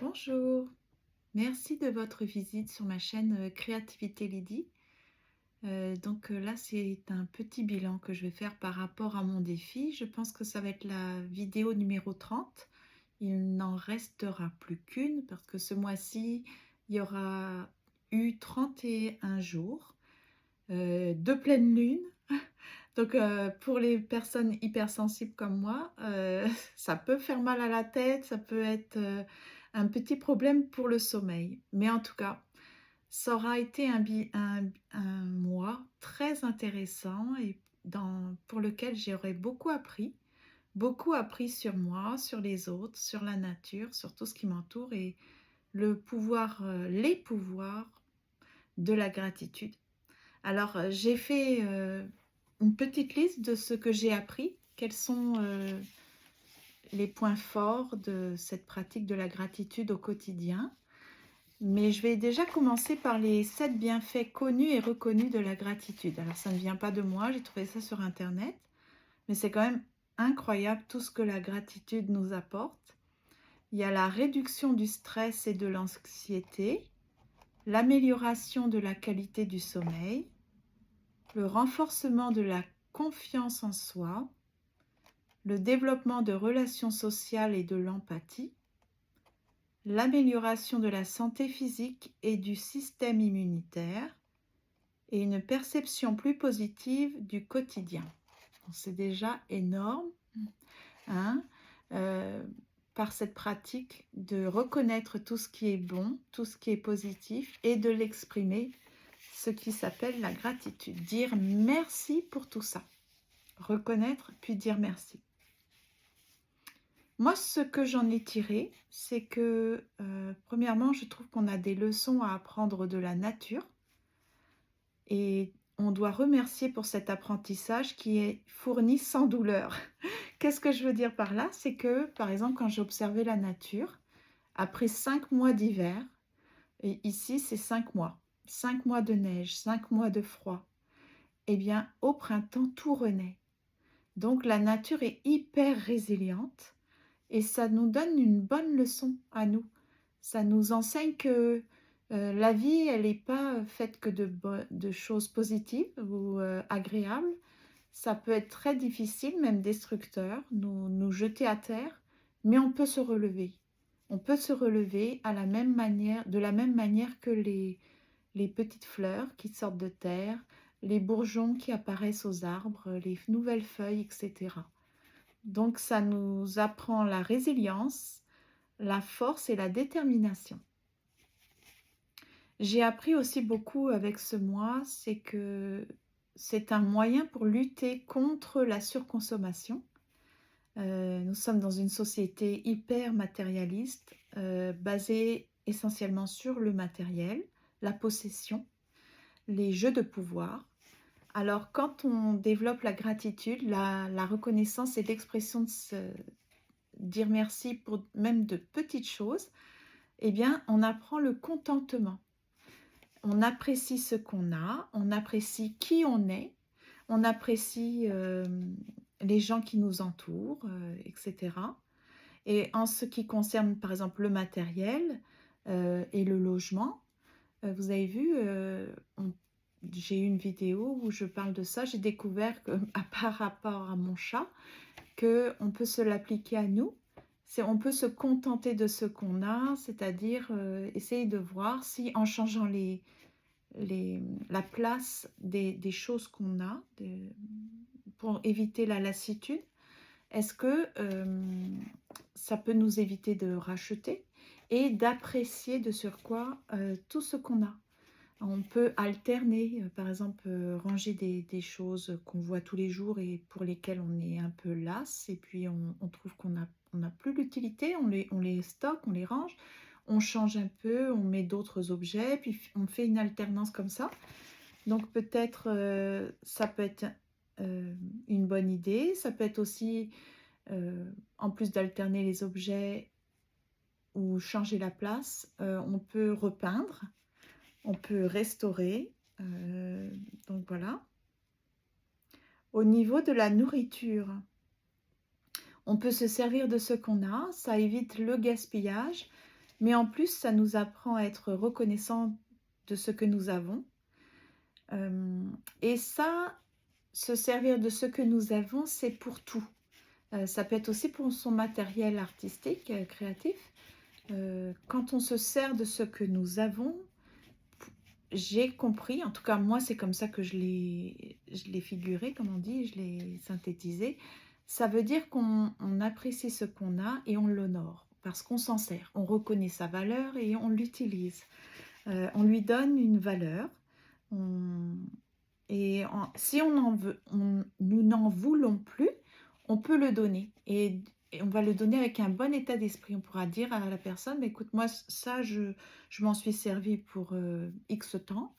Bonjour, merci de votre visite sur ma chaîne Créativité Lydie. Là, c'est un petit bilan que je vais faire par rapport à mon défi. Je pense que ça va être la vidéo numéro 30. Il n'en restera plus qu'une parce que ce mois-ci, il y aura eu 31 jours de pleine lune. Pour les personnes hypersensibles comme moi, ça peut faire mal à la tête, ça peut être un petit problème pour le sommeil. Mais en tout cas, ça aura été un mois très intéressant et pour lequel j'aurais beaucoup appris sur moi, sur les autres, sur la nature, sur tout ce qui m'entoure et les pouvoirs de la gratitude. Alors, j'ai fait une petite liste de ce que j'ai appris, quels sont les points forts de cette pratique de la gratitude au quotidien. Mais je vais déjà commencer par les 7 bienfaits connus et reconnus de la gratitude. Alors, ça ne vient pas de moi, j'ai trouvé ça sur Internet, mais c'est quand même incroyable tout ce que la gratitude nous apporte. Il y a la réduction du stress et de l'anxiété, l'amélioration de la qualité du sommeil, le renforcement de la confiance en soi, le développement de relations sociales et de l'empathie, l'amélioration de la santé physique et du système immunitaire et une perception plus positive du quotidien. C'est déjà énorme, hein, par cette pratique de reconnaître tout ce qui est bon, tout ce qui est positif et de l'exprimer, ce qui s'appelle la gratitude. Dire merci pour tout ça. Reconnaître puis dire merci. Moi, ce que j'en ai tiré, c'est que, premièrement, je trouve qu'on a des leçons à apprendre de la nature et on doit remercier pour cet apprentissage qui est fourni sans douleur. Qu'est-ce que je veux dire par là? C'est que, par exemple, quand j'ai observé la nature, après 5 mois d'hiver, et ici c'est 5 mois de neige, 5 mois de froid, eh bien, au printemps, tout renaît. Donc la nature est hyper résiliente. Et ça nous donne une bonne leçon à nous. Ça nous enseigne que la vie, elle n'est pas faite que de choses positives ou agréables. Ça peut être très difficile, même destructeur, nous jeter à terre, mais on peut se relever. On peut se relever de la même manière que les petites fleurs qui sortent de terre, les bourgeons qui apparaissent aux arbres, les nouvelles feuilles, etc. Donc, ça nous apprend la résilience, la force et la détermination. J'ai appris aussi beaucoup avec ce mois, c'est que c'est un moyen pour lutter contre la surconsommation. Nous sommes dans une société hyper matérialiste, basée essentiellement sur le matériel, la possession, les jeux de pouvoir. Alors, quand on développe la gratitude, la reconnaissance et l'expression dire merci pour même de petites choses, eh bien, on apprend le contentement. On apprécie ce qu'on a, on apprécie qui on apprécie les gens qui nous entourent, etc. Et en ce qui concerne, par exemple, le matériel et le logement, vous avez vu, j'ai eu une vidéo où je parle de ça. J'ai découvert que, par rapport à mon chat, qu'on peut se l'appliquer à nous. On peut se contenter de ce qu'on a, c'est-à-dire essayer de voir si en changeant la place des choses qu'on a pour éviter la lassitude, est-ce que ça peut nous éviter de racheter et d'apprécier de surcroît tout ce qu'on a. On peut alterner, par exemple, ranger des choses qu'on voit tous les jours et pour lesquelles on est un peu lasse, et puis on trouve qu'on n'a plus l'utilité, on les stocke, on les range, on change un peu, on met d'autres objets, puis on fait une alternance comme ça. Donc peut-être ça peut être une bonne idée, ça peut être aussi, en plus d'alterner les objets ou changer la place, on peut repeindre. On peut restaurer, donc voilà. Au niveau de la nourriture, on peut se servir de ce qu'on a, ça évite le gaspillage, mais en plus, ça nous apprend à être reconnaissant de ce que nous avons. Et ça, se servir de ce que nous avons, c'est pour tout. Ça peut être aussi pour son matériel artistique, créatif. Quand on se sert de ce que nous avons, j'ai compris, en tout cas moi c'est comme ça que je l'ai figuré, comme on dit, je l'ai synthétisé. Ça veut dire qu'on apprécie ce qu'on a et on l'honore parce qu'on s'en sert. On reconnaît sa valeur et on l'utilise. On lui donne une valeur. On- si on en veut, nous n'en voulons plus, on peut le donner. Et on va le donner avec un bon état d'esprit. On pourra dire à la personne, bah, écoute, moi, ça, je m'en suis servi pour X temps.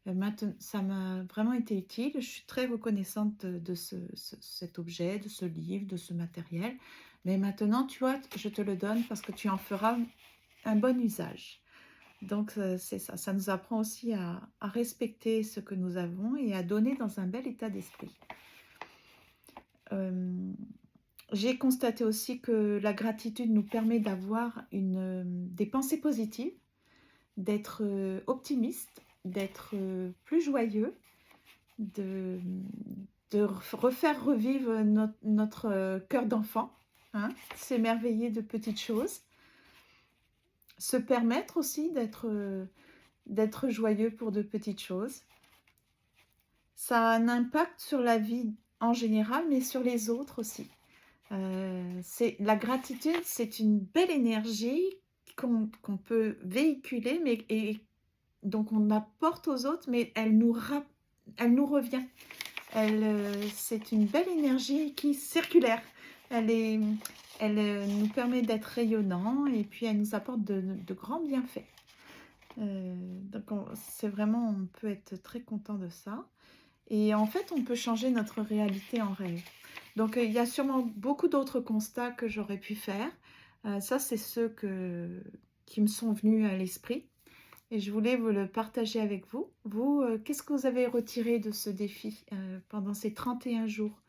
Maintenant, ça m'a vraiment été utile. Je suis très reconnaissante de cet objet, de ce livre, de ce matériel. Mais maintenant, tu vois, je te le donne parce que tu en feras un bon usage. Donc, c'est ça. Ça nous apprend aussi à respecter ce que nous avons et à donner dans un bel état d'esprit. Euh, j'ai constaté aussi que la gratitude nous permet d'avoir des pensées positives, d'être optimiste, d'être plus joyeux, de, de refaire revivre notre cœur d'enfant, hein, s'émerveiller de petites choses, se permettre aussi d'être joyeux pour de petites choses. Ça a un impact sur la vie en général, mais sur les autres aussi. La gratitude, c'est une belle énergie qu'on peut véhiculer, et donc on apporte aux autres, mais elle nous revient. C'est une belle énergie qui est circulaire. Elle, est, elle nous permet d'être rayonnant et puis elle nous apporte de grands bienfaits. Donc c'est vraiment, on peut être très content de ça. Et en fait, on peut changer notre réalité en rêve. Donc, il y a sûrement beaucoup d'autres constats que j'aurais pu faire. Ça, c'est ceux qui me sont venus à l'esprit. Et je voulais vous le partager avec vous. Vous, qu'est-ce que vous avez retiré de ce défi pendant ces 31 jours?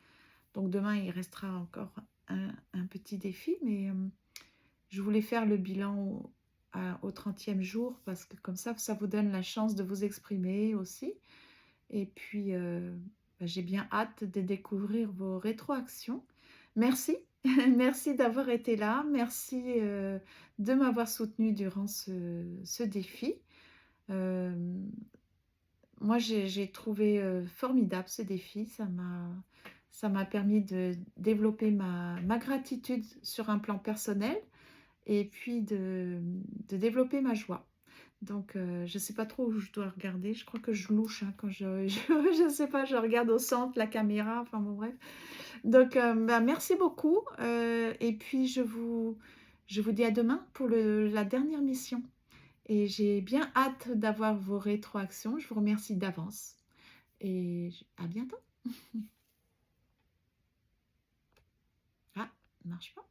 Donc, demain, il restera encore un petit défi, mais je voulais faire le bilan au 30e jour parce que comme ça vous donne la chance de vous exprimer aussi. Et puis, j'ai bien hâte de découvrir vos rétroactions. Merci, merci d'avoir été là. Merci de m'avoir soutenu durant ce défi. Euh, Moi, j'ai trouvé formidable ce défi. Ça m'a permis de développer ma gratitude sur un plan personnel et puis de développer ma joie. Donc, je ne sais pas trop où je dois regarder. Je crois que je louche hein, quand je sais pas, je regarde au centre, la caméra, enfin bon, bref. Donc, bah, merci beaucoup. Et puis, je vous dis à demain pour la dernière mission. Et j'ai bien hâte d'avoir vos rétroactions. Je vous remercie d'avance. Et à bientôt. Ah, ça marche pas.